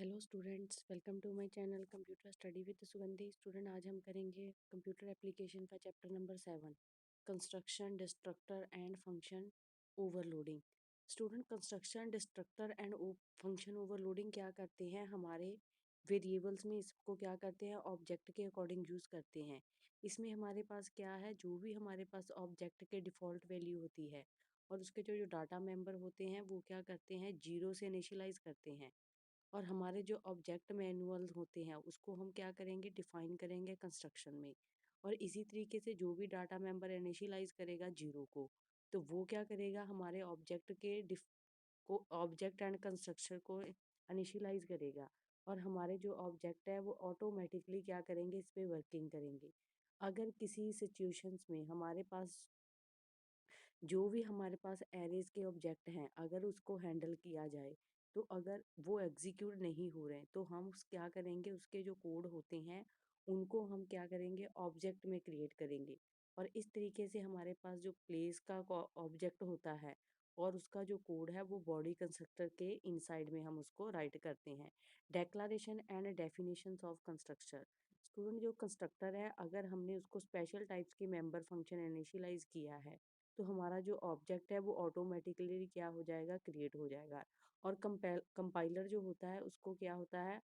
Hello students, welcome to my channel computer study with Sugandhi. Student, आज हम करेंगे computer application का chapter number 7, construction, destructor and function overloading. Student, construction, destructor and function overloading क्या करते हैं? हमारे variables में इसको क्या करते हैं? ऑब्जेक्ट के अकॉर्डिंग यूज़ करते हैं। इसमें हमारे पास क्या है? जो भी हमारे पास ऑब्जेक्ट के डिफ़ॉल्ट वैल्यू होती है और उसके जो जो डाटा मेंबर होते हैं वो क्या करते हैं? जीरो से इनिशियलाइज करते हैं। और हमारे जो ऑब्जेक्ट मैनुअल होते हैं उसको हम क्या करेंगे? डिफाइन करेंगे कंस्ट्रक्शन में। और इसी तरीके से जो भी डाटा मेंबर इनिशियलाइज करेगा जीरो को, तो वो क्या करेगा? हमारे ऑब्जेक्ट के डिफ को ऑब्जेक्ट एंड कंस्ट्रक्शन को इनिशियलाइज करेगा। और हमारे जो ऑब्जेक्ट है वो ऑटोमेटिकली क्या करेंगे? इस पे वर्किंग करेंगे। अगर किसी सिचुएशंस में हमारे पास जो भी हमारे पास एरेज के ऑब्जेक्ट हैं अगर उसको हैंडल किया जाए, तो अगर वो एग्जीक्यूट नहीं हो रहे हैं तो हम क्या करेंगे? उसके जो कोड होते हैं उनको हम क्या करेंगे? ऑब्जेक्ट में क्रिएट करेंगे। और इस तरीके से हमारे पास जो प्लेस का ऑब्जेक्ट होता है और उसका जो कोड है वो बॉडी कंस्ट्रक्टर के इनसाइड में हम उसको राइट करते हैं। Declaration and definitions of constructor. Student, जो कंस्ट्रक्टर है अगर हमने उसको स्पेशल टाइप्स के मेंबर फंक्शन इनिशियलाइज किया है तो हमारा जो ऑब्जेक्ट है वो ऑटोमेटिकली क्या हो जाएगा? क्रिएट हो जाएगा। और कंपाइलर जो होता है उसको क्या होता है?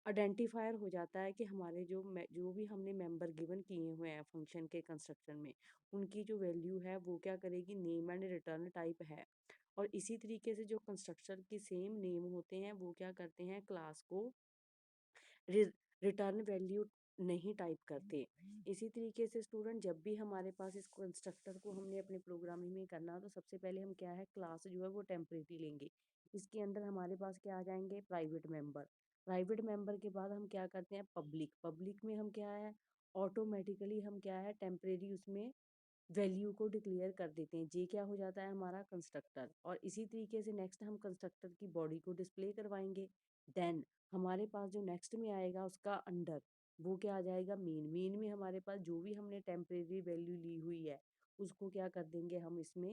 आइडेंटिफायर हो जाता है कि हमारे जो भी हमने मेंबर गिवन किए हुए हैं फंक्शन के कंस्ट्रक्शन में, उनकी जो वैल्यू है वो क्या करेगी? नेम एंड रिटर्न टाइप है। और इसी तरीके से जो कंस्ट्रक्टर की सेम नेम होते हैं वो क्या करते हैं? क्लास को रिटर्न वैल्यू नहीं टाइप करते। इसी तरीके से स्टूडेंट, जब भी हमारे पास इस कंस्ट्रक्टर को हमने अपने प्रोग्रामिंग में करना तो सबसे पहले हम क्या है? क्लास जो है वो टेम्परेरी लेंगे। इसके अंदर हमारे पास क्या आ जाएंगे? Private member. प्राइवेट मेंबर के बाद हम क्या करते हैं? पब्लिक। पब्लिक में हम क्या है? ऑटोमेटिकली हम क्या है? टेम्परेरी उसमें वैल्यू को डिक्लेयर कर देते हैं। ये क्या हो जाता है? हमारा कंस्ट्रक्टर। और इसी तरीके से नेक्स्ट हम कंस्ट्रक्टर की बॉडी को डिस्प्ले करवाएंगे। देन हमारे पास जो नेक्स्ट में आएगा उसका अंडर, वो क्या आ जाएगा? मीन। मीन में हमारे पास जो भी हमने टेम्परेरी वैल्यू ली हुई है उसको क्या कर देंगे? हम इसमें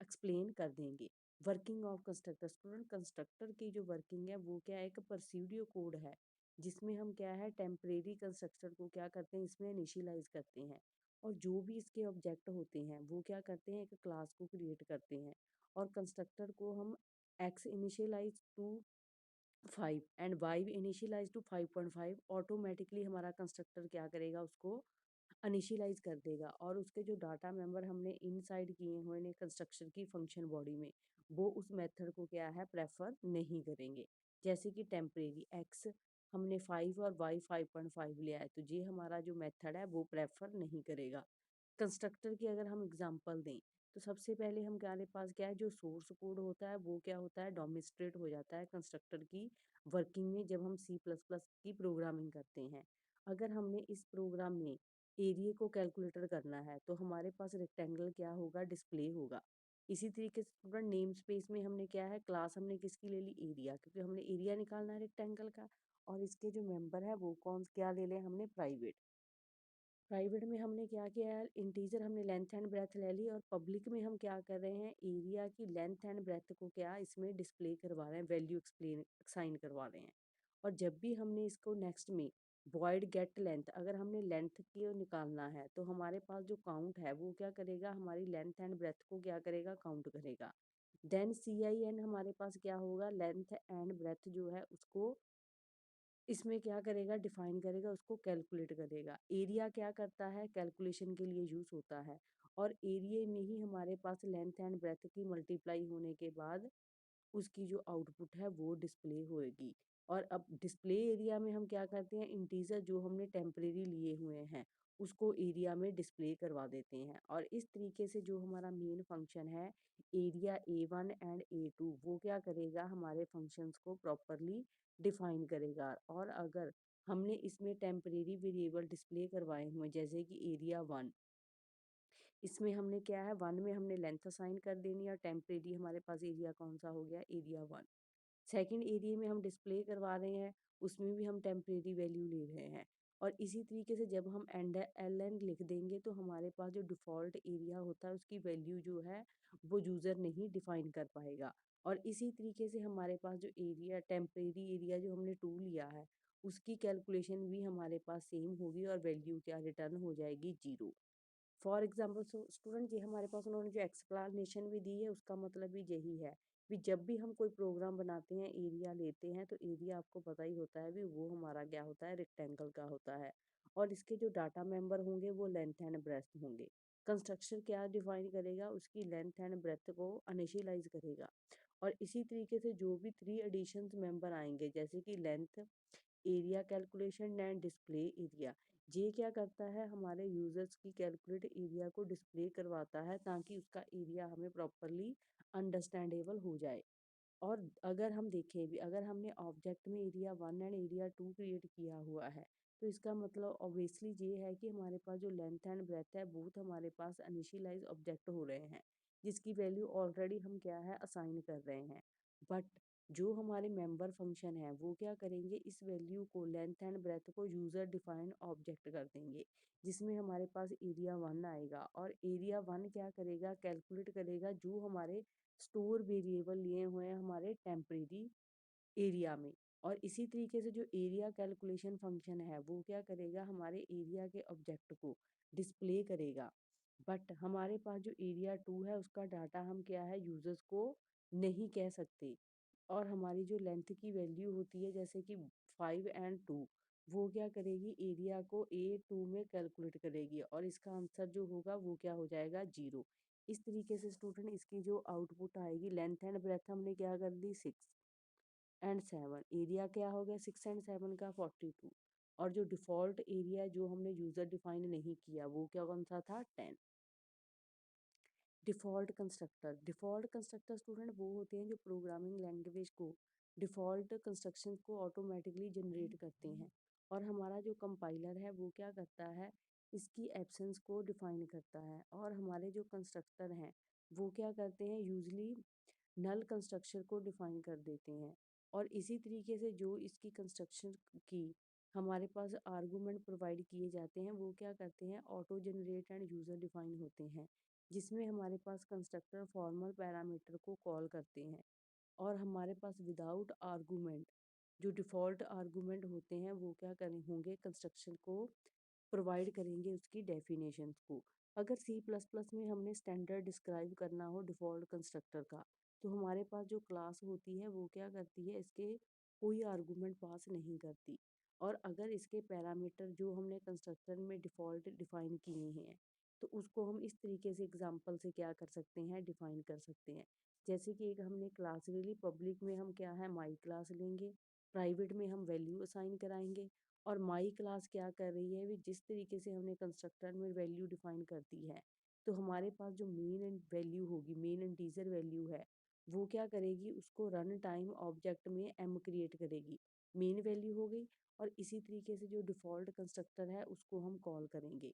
एक्सप्लेन कर देंगे। Working of constructor. Student, constructor की जो वर्किंग है वो क्या है? एक प्रोसीड्यूर कोड है जिसमें हम क्या है? टेम्परेरी कंस्ट्रक्टर को क्या करते हैं? इसमें इनिशियलाइज करते हैं। और जो भी इसके ऑब्जेक्ट होते हैं वो क्या करते हैं? एक क्लास को क्रिएट करते हैं। और कंस्ट्रक्टर को हम X initialise to 5 and Y initialise to 5.5, automatically हमारा कंस्ट्रक्टर क्या करेगा? उसको इनिशियलाइज कर देगा। और उसके जो डाटा मेंबर हमने इनसाइड किए हुए हैं कंस्ट्रक्शन की फंक्शन बॉडी में, वो उस मेथड को क्या है? प्रेफर नहीं करेंगे। जैसे कि टेम्परेरी एक्स हमने 5 और वाई 5.5 लिया है तो ये हमारा जो मेथड है वो प्रेफर नहीं करेगा। कंस्ट्रक्टर की अगर हम एग्जांपल दें तो सबसे पहले हम हमारे पास क्या है? जो सोर्स कोड होता है वो क्या होता है? डोमिस्ट्रेट हो जाता है कंस्ट्रक्टर की वर्किंग में जब हम सी प्लस प्लस की प्रोग्रामिंग करते हैं। अगर हमने इस प्रोग्राम में एरिया को कैलकुलेटर करना है तो हमारे पास रेक्टेंगल क्या होगा? डिस्प्ले होगा। इसी तरीके से स्टूडेंट, नेम स्पेस में हमने क्या है? क्लास हमने किसकी ले ली? एरिया, क्योंकि हमने एरिया निकालना है रेक्टेंगल का। और इसके जो मेंबर है वो कौन क्या ले लें? हमने प्राइवेट। प्राइवेट में हमने क्या किया है? इंटीजर हमने लेंथ एंड ब्रेथ ले ली। और पब्लिक में हम क्या कर रहे हैं? एरिया की लेंथ एंड ब्रेथ को क्या इसमें डिस्प्ले करवा रहे हैं? वैल्यू एक्सप्लेन साइन करवा रहे हैं। और जब भी हमने इसको नेक्स्ट में वॉइड गेट लेंथ, अगर हमने लेंथ की निकालना है तो हमारे पास जो काउंट है वो क्या करेगा? हमारी लेंथ एंड ब्रेथ को क्या करेगा? काउंट करेगा। देन CIN हमारे पास क्या होगा? लेंथ एंड ब्रेथ जो है उसको इसमें क्या करेगा? डिफाइन करेगा, उसको कैलकुलेट करेगा। एरिया क्या करता है? कैलकुलेशन के लिए यूज होता है। और एरिया में ही हमारे पास लेंथ एंड ब्रेथ की मल्टीप्लाई होने के बाद उसकी जो आउटपुट है वो डिस्प्ले होएगी। और अब डिस्प्ले एरिया में हम क्या करते हैं? इंटीजर जो हमने टेम्परेरी लिए हुए हैं उसको एरिया में डिस्प्ले करवा देते हैं। और इस तरीके से जो हमारा मेन फंक्शन है एरिया A1 एंड A2, वो क्या करेगा? हमारे फंक्शंस को प्रॉपरली डिफाइन करेगा। और अगर हमने इसमें टेम्परेरी वेरिएबल डिस्प्ले करवाए हुए जैसे कि एरिया 1, इसमें हमने क्या है? 1 में हमने लेंथ असाइन कर देनी है और टेम्परेरी हमारे पास एरिया कौन सा हो गया? एरिया 1। सेकंड एरिया में हम डिस्प्ले करवा रहे हैं, उसमें भी हम टेम्परेरी वैल्यू ले रहे हैं। और इसी तरीके से जब हम एंड एल एन लिख देंगे तो हमारे पास जो डिफ़ॉल्ट एरिया होता है उसकी वैल्यू जो है वो यूज़र नहीं डिफाइन कर पाएगा। और इसी तरीके से हमारे पास जो एरिया टेम्परेरी एरिया जो हमने 2 लिया है उसकी कैलकुलेशन भी हमारे पास सेम होगी और वैल्यू क्या रिटर्न हो जाएगी 0। फॉर एग्जाम्पल स्टूडेंट ये हमारे पास उन्होंने जो एक्सप्लेनेशन भी दी है उसका मतलब भी यही है भी जब भी हम कोई प्रोग्राम बनाते हैं एरिया लेते हैं तो एरिया आपको पता ही होता है भी वो हमारा क्या होता है रेक्टेंगल का होता है और इसके जो डाटा मेंबर होंगे वो लेंथ एंड ब्रेथ होंगे। कंस्ट्रक्शन क्या डिफाइन करेगा उसकी लेंथ एंड ब्रेथ को इनिशियलाइज करेगा और इसी तरीके से जो भी 3 एडिशंस मेंबर आएंगे जैसे कि length area calculation and display area ये क्या करता है हमारे यूजर्स की कैलकुलेट एरिया को डिस्प्ले करवाता है ताकि उसका एरिया हमें प्रॉपरली अंडरस्टैंडेबल हो जाए। और अगर हम देखें भी अगर हमने ऑब्जेक्ट में एरिया 1 एंड एरिया 2 क्रिएट किया हुआ है तो इसका मतलब ऑब्वियसली ये है कि हमारे पास जो लेंथ एंड ब्रेथ है बोथ हमारे पास इनिशियलाइज ऑब्जेक्ट हो रहे हैं जिसकी वैल्यू ऑलरेडी हम क्या है असाइन कर रहे हैं। बट जो हमारे मेंबर फंक्शन है वो क्या करेंगे इस वैल्यू को लेंथ एंड ब्रेथ को यूजर डिफाइंड ऑब्जेक्ट कर देंगे जिसमें हमारे पास एरिया 1 आएगा और एरिया 1 क्या करेगा कैलकुलेट करेगा जो हमारे स्टोर वेरिएबल लिए हुए हैं हमारे टेम्परेरी एरिया में। और इसी तरीके से जो एरिया कैलकुलेशन फंक्शन है वो क्या करेगा हमारे एरिया के ऑब्जेक्ट को डिस्प्ले करेगा। बट हमारे पास जो एरिया 2 है उसका डाटा हम क्या है यूजर्स को नहीं कह सकते और हमारी जो लेंथ की वैल्यू होती है जैसे कि 5 और 2 वो क्या करेगी एरिया को A2 में कैलकुलेट करेगी और इसका आंसर जो होगा वो क्या हो जाएगा 0। इस तरीके से स्टूडेंट इसकी जो आउटपुट आएगी लेंथ एंड ब्रेथ हमने क्या कर दी 6 और 7 एरिया क्या हो गया 6 और 7 का 42 और जो डिफॉल्ट एरिया जो हमने यूजर डिफाइन नहीं किया वो क्या कौन सा था 10। डिफ़ॉल्ट कंस्ट्रक्टर स्टूडेंट वो होते हैं जो प्रोग्रामिंग लैंग्वेज को डिफ़ॉल्ट कंस्ट्रक्शन को ऑटोमेटिकली जनरेट करते हैं और हमारा जो कंपाइलर है वो क्या करता है इसकी एब्सेंस को डिफाइन करता है और हमारे जो कंस्ट्रक्टर हैं वो क्या करते हैं यूजली नल कंस्ट्रक्शन को डिफाइन कर देते हैं। और इसी तरीके से जो इसकी कंस्ट्रक्शन की हमारे पास आर्गुमेंट प्रोवाइड किए जाते हैं वो क्या करते हैं auto generate end user define होते हैं जिसमें हमारे पास कंस्ट्रक्टर फॉर्मल पैरामीटर को कॉल करते हैं और हमारे पास विदाउट आर्गुमेंट जो डिफ़ॉल्ट आर्गुमेंट होते हैं वो क्या करें होंगे कंस्ट्रक्शन को प्रोवाइड करेंगे उसकी डेफिनेशंस को। अगर सी प्लस प्लस में हमने स्टैंडर्ड डिस्क्राइब करना हो डिफ़ॉल्ट कंस्ट्रक्टर का तो हमारे पास जो क्लास होती है वो क्या करती है इसके कोई आर्गुमेंट पास नहीं करती और अगर इसके पैरामीटर जो हमने कंस्ट्रक्टर में डिफ़ॉल्ट डिफाइन किए हैं तो उसको हम इस तरीके से एग्जांपल से क्या कर सकते हैं डिफाइन कर सकते हैं। जैसे कि एक हमने क्लास ले ली पब्लिक में हम क्या है माई क्लास लेंगे प्राइवेट में हम वैल्यू असाइन कराएंगे और माई क्लास क्या कर रही है जिस तरीके से हमने कंस्ट्रक्टर में वैल्यू डिफाइन कर दी है तो हमारे पास जो मेन वैल्यू होगी मेन इंटीजर वैल्यू है वो क्या करेगी उसको रन टाइम ऑब्जेक्ट में एम क्रिएट करेगी मेन वैल्यू हो गई। और इसी तरीके से जो डिफ़ॉल्ट कंस्ट्रक्टर है उसको हम कॉल करेंगे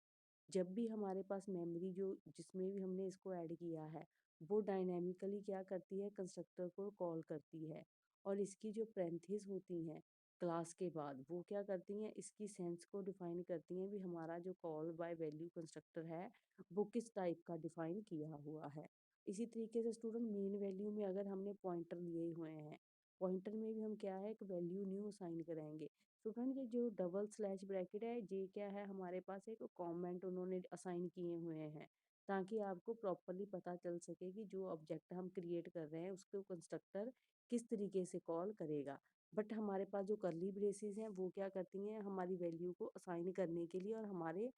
जब भी हमारे पास मेमोरी जो जिसमें भी हमने इसको ऐड किया है वो डायनेमिकली क्या करती है कंस्ट्रक्टर को कॉल करती है और इसकी जो पैरेंथेसिस होती हैं क्लास के बाद वो क्या करती हैं इसकी सेंस को डिफाइन करती हैं भी हमारा जो कॉल बाय वैल्यू कंस्ट्रक्टर है वो किस टाइप का डिफाइन किया हुआ है। इसी तरीके से स्टूडेंट मेन वैल्यू में अगर हमने पॉइंटर लिए हुए हैं पॉइंटर में भी हम क्या है एक वैल्यू न्यू असाइन कराएंगे। स्टूडेंट ये जो डबल स्लैश ब्रैकेट है ये क्या है हमारे पास एक कमेंट उन्होंने असाइन किए हुए हैं ताकि आपको प्रॉपरली पता चल सके कि जो ऑब्जेक्ट हम क्रिएट कर रहे हैं उसको कंस्ट्रक्टर किस तरीके से कॉल करेगा। बट हमारे पास जो करली ब्रेसेस हैं वो क्या करती हैं हमारी वैल्यू को असाइन करने के लिए और हमारे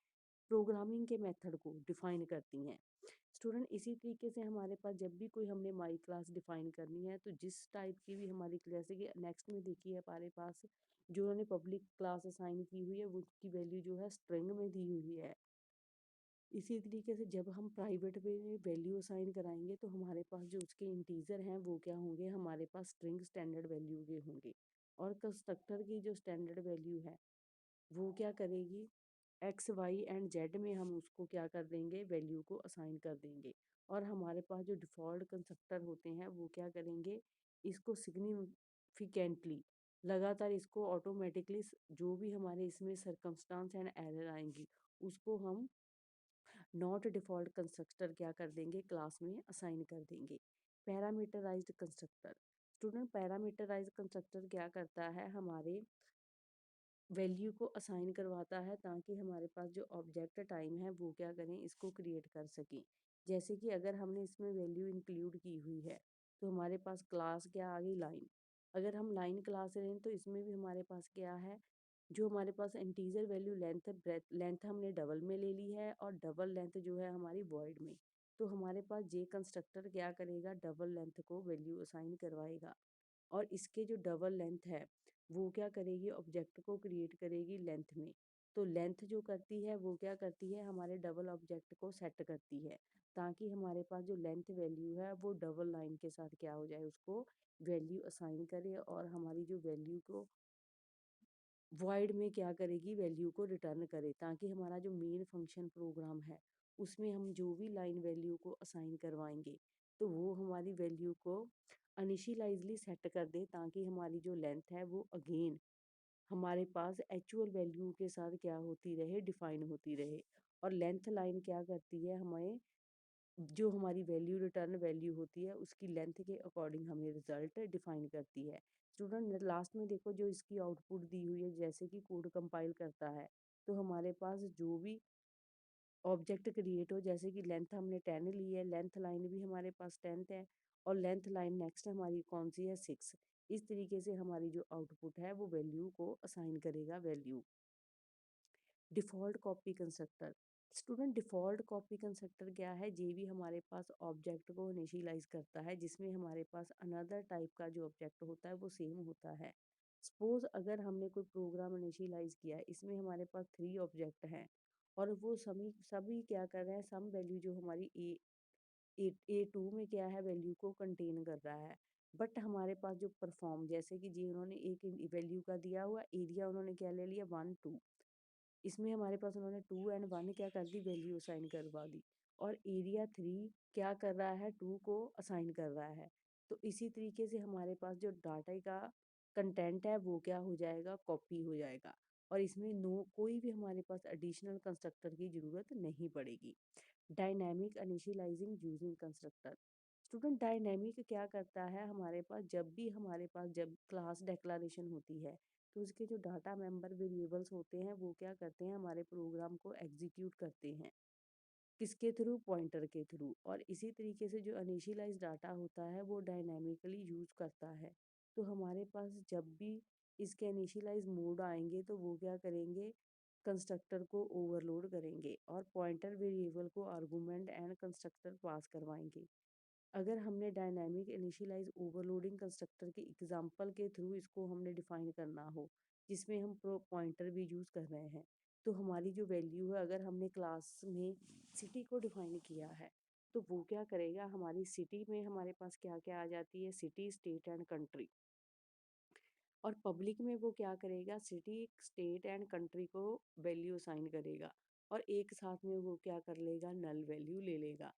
प्रोग्रामिंग के मेथड को डिफाइन करती हैं। स्टूडेंट इसी तरीके से हमारे पास जब भी कोई हमने माई क्लास डिफाइन करनी है तो जिस टाइप की भी हमारी जैसे कि नेक्स्ट में देखिए हमारे पास जो उन्होंने पब्लिक क्लास असाइन की हुई है वो उसकी वैल्यू जो है स्ट्रिंग में दी हुई है। इसी तरीके से जब हम प्राइवेट में वैल्यू असाइन कराएंगे तो हमारे पास जो उसके इंटीजर हैं वो क्या होंगे हमारे पास स्ट्रिंग स्टैंडर्ड वैल्यू के होंगे और कंस्ट्रक्टर की जो स्टैंडर्ड वैल्यू है वो क्या करेगी एक्स वाई एंड जेड में हम उसको क्या कर देंगे वैल्यू को असाइन कर देंगे और हमारे पास जो डिफ़ॉल्ट कंस्ट्रक्टर होते हैं वो क्या करेंगे इसको सिग्निफिकेंटली लगातार इसको ऑटोमेटिकली जो भी हमारे इसमें सरकमस्टांस एंड एरर आएंगी उसको हम नॉट डिफ़ॉल्ट कंस्ट्रक्टर क्या कर देंगे क्लास में असाइन कर देंगे। Parameterised constructor. Student parameterised constructor क्या करता है, हमारे वैल्यू को असाइन करवाता है ताकि हमारे पास जो ऑब्जेक्ट टाइम है वो क्या करें, इसको क्रिएट कर सकें। जैसे कि अगर हमने इसमें वैल्यू इंक्लूड की हुई है तो हमारे पास क्लास क्या आ गई, लाइन। अगर हम लाइन क्लास लें तो इसमें भी हमारे पास क्या है, जो हमारे पास integer value length breadth length हमने डबल में ले ली है और डबल लेंथ जो है हमारी वॉइड में। तो हमारे पास जे कंस्ट्रक्टर क्या करेगा, डबल लेंथ को वैल्यू असाइन करवाएगा और इसके जो डबल लेंथ है वो क्या करेगी, ऑब्जेक्ट को क्रिएट करेगी लेंथ में। तो लेंथ जो करती है वो क्या करती है, हमारे डबल ऑब्जेक्ट को सेट करती है ताकि हमारे पास जो लेंथ वैल्यू है वो डबल लाइन के साथ क्या हो जाए, उसको वैल्यू असाइन करे और हमारी जो वैल्यू को वॉइड में क्या करेगी, वैल्यू को रिटर्न करे ताकि हमारा जो मेन फंक्शन प्रोग्राम है उसमें हम जो भी लाइन वैल्यू को असाइन करवाएंगे तो वो हमारी वैल्यू को अनिशियलाइजली सेट कर दे ताकि हमारी जो लेंथ है वो अगेन हमारे पास एक्चुअल वैल्यू के साथ क्या होती रहे, डिफाइन होती रहे। और लेंथ लाइन क्या करती है, हमें जो हमारी वैल्यू रिटर्न वैल्यू होती है उसकी लेंथ के अकॉर्डिंग हमें रिजल्ट डिफाइन करती है। स्टूडेंट लास्ट में देखो जो इसकी आउटपुट दी हुई है, जैसे कि कोड कंपाइल करता है तो हमारे पास जो भी ऑब्जेक्ट क्रिएट हो, जैसे कि लेंथ हमने 10 ली है, लेंथ लाइन भी हमारे पास 10th है और लेंथ लाइन नेक्स्ट हमारी कौन सी है, 6। इस तरीके से हमारी जो आउटपुट है वो वैल्यू को असाइन करेगा value. Default copy constructor. Student default copy constructor क्या है, ये भी हमारे पास ऑब्जेक्ट को इनिशियलाइज करता है जिसमें हमारे पास अनदर टाइप का जो ऑब्जेक्ट होता है वो सेम होता है। सपोज अगर हमने कोई प्रोग्राम इनिशियलाइज किया है, इसमें हमारे पास 3 ऑब्जेक्ट हैं और वो सभी सभी क्या कर रहे हैं, सम वैल्यू जो हमारी ए टू में क्या है, वैल्यू को कंटेन कर रहा है। बट हमारे पास जो परफॉर्म, जैसे कि जी उन्होंने एक वैल्यू का दिया हुआ एरिया, उन्होंने क्या ले लिया 1 2, इसमें हमारे पास उन्होंने 2 और 1 क्या कर दी, वैल्यू असाइन करवा दी। और एरिया 3 क्या कर रहा है, 2 को असाइन कर रहा है। तो इसी तरीके से हमारे पास जो डाटा का कंटेंट है वो क्या हो जाएगा, कॉपी हो जाएगा और इसमें नो कोई भी हमारे पास एडिशनल कंस्ट्रक्टर की ज़रूरत नहीं पड़ेगी। Dynamic initialising using constructor. Student dynamic क्या करता है, हमारे पास जब क्लास डिक्लेरेशन होती है तो उसके जो डाटा मेंबर वेरिएबल्स होते हैं वो क्या करते हैं, हमारे प्रोग्राम को एग्जीक्यूट करते हैं। किसके थ्रू, पॉइंटर के थ्रू। और इसी तरीके से जो इनिशियलाइज डाटा होता है वो डायनामिकली यूज करता है। तो हमारे पास जब भी इसके इनिशियलाइज मोड आएंगे तो वो क्या करेंगे, कंस्ट्रक्टर को ओवरलोड करेंगे और पॉइंटर वेरिएबल को आर्गुमेंट एंड कंस्ट्रक्टर पास करवाएंगे। अगर हमने डायनामिक इनिशियलाइज ओवरलोडिंग कंस्ट्रक्टर के एग्जांपल के थ्रू इसको हमने डिफाइन करना हो, जिसमें हम प्रो पॉइंटर भी यूज़ कर रहे हैं, तो हमारी जो वैल्यू है, अगर हमने क्लास में सिटी को डिफाइन किया है तो वो क्या करेगा, हमारी सिटी में हमारे पास क्या क्या आ जाती है, सिटी, स्टेट एंड कंट्री। और पब्लिक में वो क्या करेगा, सिटी, स्टेट एंड कंट्री को वैल्यू असाइन करेगा और एक साथ में वो क्या कर लेगा, नल वैल्यू ले लेगा।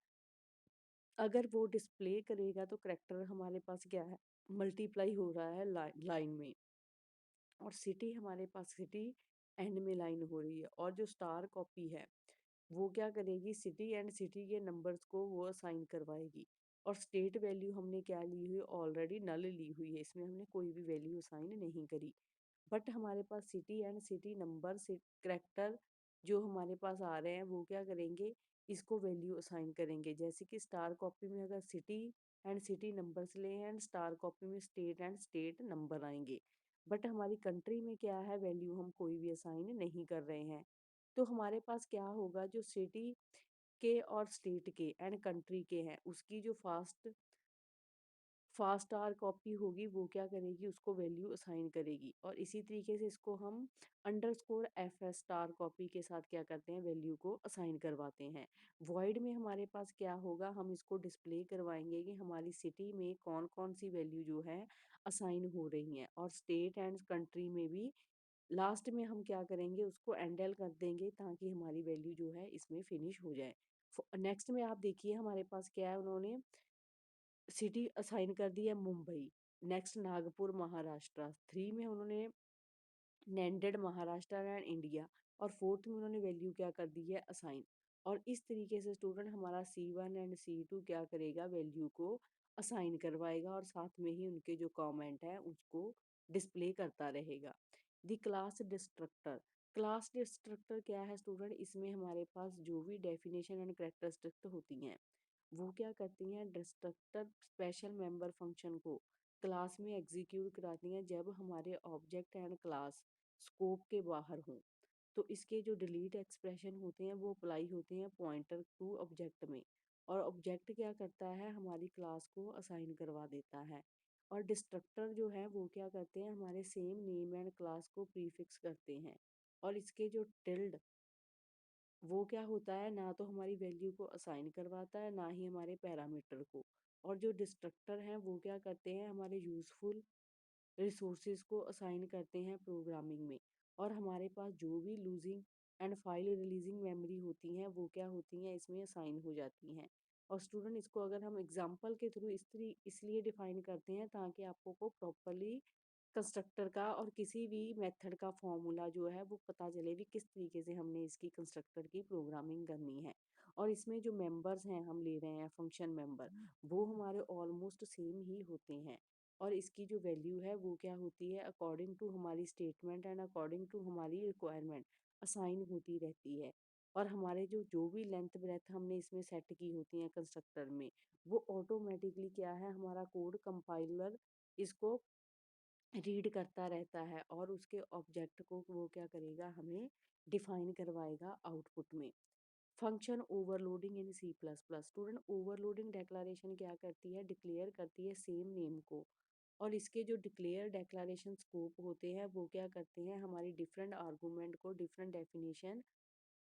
अगर वो डिस्प्ले करेगा तो करैक्टर हमारे पास क्या है, मल्टीप्लाई हो रहा है लाइन में। और सिटी हमारे पास सिटी एंड में लाइन हो रही है और जो स्टार कॉपी है वो क्या करेगी, सिटी एंड सिटी के नंबर्स को वो असाइन करवाएगी। और स्टेट वैल्यू हमने क्या ली हुई, ऑलरेडी नल ली हुई है, इसमें हमने कोई भी वैल्यू असाइन नहीं करी। बट हमारे पास सिटी एंड सिटी नंबर से करैक्टर जो हमारे पास आ रहे हैं वो क्या करेंगे, इसको वैल्यू असाइन करेंगे। जैसे कि स्टार कॉपी में अगर सिटी एंड सिटी नंबर्स ले एंड स्टार कॉपी में स्टेट एंड स्टेट नंबर आएंगे। बट हमारी कंट्री में क्या है, वैल्यू हम कोई भी असाइन नहीं कर रहे हैं। तो हमारे पास क्या होगा, जो सिटी के और स्टेट के एंड कंट्री के हैं उसकी जो फास्ट आर कॉपी होगी वो क्या करेगी, उसको वैल्यू असाइन करेगी। और इसी तरीके से इसको हम underscore F S star copy के साथ क्या करते हैं, वैल्यू को असाइन करवाते हैं। वॉइड में हमारे पास क्या होगा, हम इसको डिस्प्ले करवाएंगे कि हमारी सिटी में कौन कौन सी वैल्यू जो है असाइन हो रही हैं और स्टेट एंड कंट्री में भी। लास्ट में हम क्या करेंगे, उसको एंडल कर देंगे ताकि हमारी वैल्यू जो है इसमें फिनिश हो जाए। नेक्स्ट में आप देखिए हमारे पास क्या है, उन्होंने सिटी असाइन कर दी है मुंबई। नेक्स्ट नागपुर महाराष्ट्र, 3 में उन्होंने नैंडेड महाराष्ट्र एंड इंडिया और 4th में उन्होंने वैल्यू क्या कर दी है, असाइन। और इस तरीके से स्टूडेंट हमारा C1 एंड C2 क्या करेगा, वैल्यू को असाइन करवाएगा और साथ में ही उनके जो कमेंट है उसको डिस्प्ले करता रहेगा। द क्लास डिस्ट्रक्टर क्या है स्टूडेंट, इसमें हमारे पास जो भी डेफिनेशन एंड करेक्टरिस्टिक होती हैं वो क्या करती हैं, डिस्ट्रक्टर स्पेशल मेंबर फंक्शन को क्लास में एग्जीक्यूट कराती हैं जब हमारे ऑब्जेक्ट एंड क्लास स्कोप के बाहर हों। तो इसके जो डिलीट एक्सप्रेशन होते हैं वो अप्लाई होते हैं पॉइंटर टू ऑब्जेक्ट में, और ऑब्जेक्ट क्या करता है, हमारी क्लास को असाइन करवा देता है। और डिस्ट्रक्टर जो है वो क्या करते हैं, हमारे सेम नेम एंड क्लास को प्रीफिक्स करते हैं। और इसके जो टिल्ड वो क्या होता है, ना तो हमारी वैल्यू को असाइन करवाता है ना ही हमारे पैरामीटर को। और जो डिस्ट्रक्टर हैं वो क्या करते हैं, हमारे यूजफुल रिसोर्सेज को असाइन करते हैं प्रोग्रामिंग में। और हमारे पास जो भी losing and file releasing memory होती हैं वो क्या होती हैं, इसमें असाइन हो जाती हैं। और स्टूडेंट इसको अगर हम एग्जांपल के थ्रू इसलिए डिफाइन करते हैं ताकि आपको को प्रॉपरली कंस्ट्रक्टर का और किसी भी मेथड का फॉर्मूला जो है वो पता चले भी किस तरीके से हमने इसकी कंस्ट्रक्टर की प्रोग्रामिंग करनी है। और इसमें जो मेंबर्स हैं हम ले रहे हैं फंक्शन मेंबर, वो हमारे ऑलमोस्ट सेम ही होते हैं। और इसकी जो वैल्यू है वो क्या होती है, अकॉर्डिंग टू हमारी स्टेटमेंट एंड अकॉर्डिंग टू हमारी रिक्वायरमेंट असाइन होती रहती है। और हमारे जो जो भी लेंथ ब्रेथ हमने इसमें सेट की होती हैं कंस्ट्रक्टर में, वो ऑटोमेटिकली क्या है, हमारा कोड कंपाइलर इसको रीड करता रहता है और उसके ऑब्जेक्ट को वो क्या करेगा, हमें डिफाइन करवाएगा आउटपुट में। Function overloading in C plus plus student, overloading declaration क्या करती है, डिक्लेयर करती है सेम नेम को। और इसके जो डिक्लेयर डेक्लारेशन स्कोप होते हैं वो क्या करते हैं, हमारी डिफरेंट आर्गूमेंट को डिफरेंट डेफिनेशन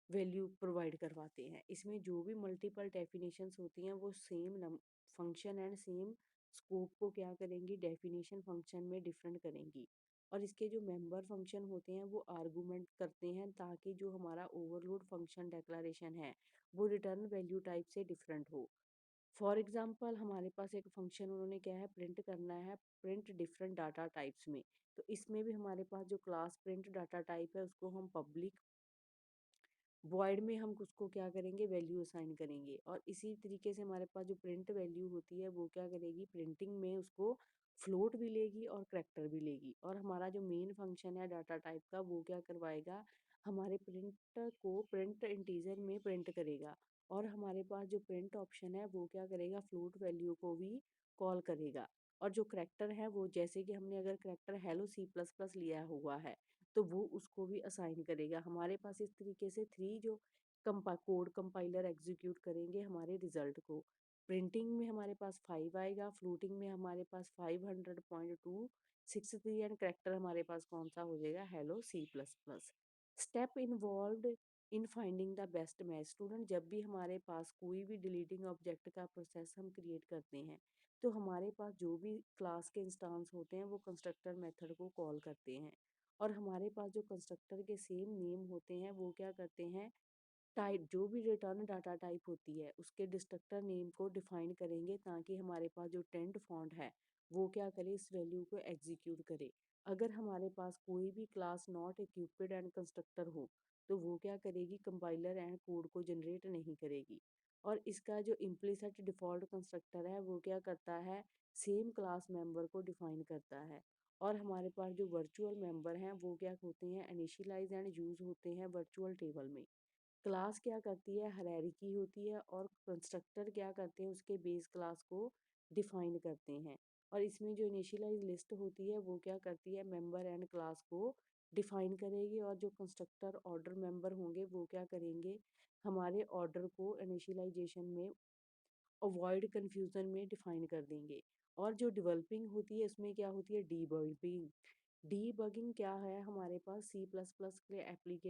वैल्यू प्रोवाइड करवाते हैं। इसमें जो भी मल्टीपल डेफिनेशंस होती हैं वो same function and same scope को क्या करेंगी, डेफिनेशन फंक्शन में डिफरेंट करेंगी। और इसके जो मेंबर फंक्शन होते हैं वो आर्गूमेंट करते हैं ताकि जो हमारा ओवरलोड फंक्शन डेक्लारेशन है वो रिटर्न वैल्यू टाइप से डिफरेंट हो। फॉर एग्जांपल हमारे पास एक फंक्शन उन्होंने क्या है, प्रिंट करना है, प्रिंट डिफरेंट डाटा टाइप्स में। तो इसमें भी हमारे पास जो क्लास प्रिंट डाटा टाइप है उसको हम पब्लिक वॉइड में हम उसको क्या करेंगे, वैल्यू असाइन करेंगे। और इसी तरीके से हमारे पास जो प्रिंट वैल्यू होती है वो क्या करेगी, प्रिंटिंग में उसको फ्लोट भी लेगी और करेक्टर भी लेगी। और हमारा जो मेन फंक्शन है डाटा टाइप का वो क्या करवाएगा, हमारे प्रिंट को प्रिंट इंटीजर में प्रिंट करेगा। और हमारे पास जो प्रिंट ऑप्शन है वो क्या करेगा, फ्लोट वैल्यू को भी कॉल करेगा। और जो करेक्टर है वो, जैसे कि हमने अगर character hello C plus plus लिया हुआ है तो वो उसको भी असाइन करेगा। हमारे पास इस तरीके से थ्री जो कोड कंपाइलर एग्जीक्यूट करेंगे हमारे रिजल्ट को। प्रिंटिंग में हमारे पास 5 आएगा, फ्लोटिंग में हमारे पास 500.263 एंड करेक्टर हमारे पास कौन सा हो जाएगा, hello C plus plus. Step involved in finding the best match student, जब भी हमारे पास कोई भी डिलीटिंग ऑब्जेक्ट का प्रोसेस हम क्रिएट करते हैं तो हमारे पास जो भी क्लास के इंस्टांस होते हैं वो कंस्ट्रक्टर मेथड को कॉल करते हैं। और हमारे पास जो कंस्ट्रक्टर के सेम नेम होते हैं वो क्या करते हैं, टाइप जो भी रिटर्न डाटा टाइप होती है उसके डिस्ट्रक्टर नेम को डिफाइन करेंगे ताकि हमारे पास जो टेंट फॉन्ट है वो क्या करे, इस वैल्यू को एग्जीक्यूट करे। अगर हमारे पास कोई भी class not equipped and constructor हो तो वो क्या करेगी, कंपाइलर एंड कोड को जनरेट नहीं करेगी। और इसका जो इम्प्लिसिट डिफॉल्ट कंस्ट्रक्टर है वो क्या करता है, सेम क्लास मेंबर को डिफाइन करता है। और हमारे पास जो वर्चुअल मेंबर हैं वो क्या होते हैं, इनिशियलाइज एंड यूज होते हैं वर्चुअल टेबल में। क्लास क्या करती है, हायरार्की होती है, और कंस्ट्रक्टर क्या करते हैं, उसके बेस क्लास को डिफाइन करते हैं। और इसमें जो इनिशियलाइज लिस्ट होती है वो क्या करती है, मेंबर एंड क्लास को डिफाइन करेगी। और जो कंस्ट्रक्टर ऑर्डर मेंबर होंगे वो क्या करेंगे, हमारे ऑर्डर को इनिशियलाइजेशन में अवॉइड कन्फ्यूजन में डिफाइन कर देंगे। और जो डेवलपिंग होती है इसमें क्या होती है, डीबगिंग। डीबगिंग क्या है, हमारे पास सी प्लस प्लस के एप्लीकेशन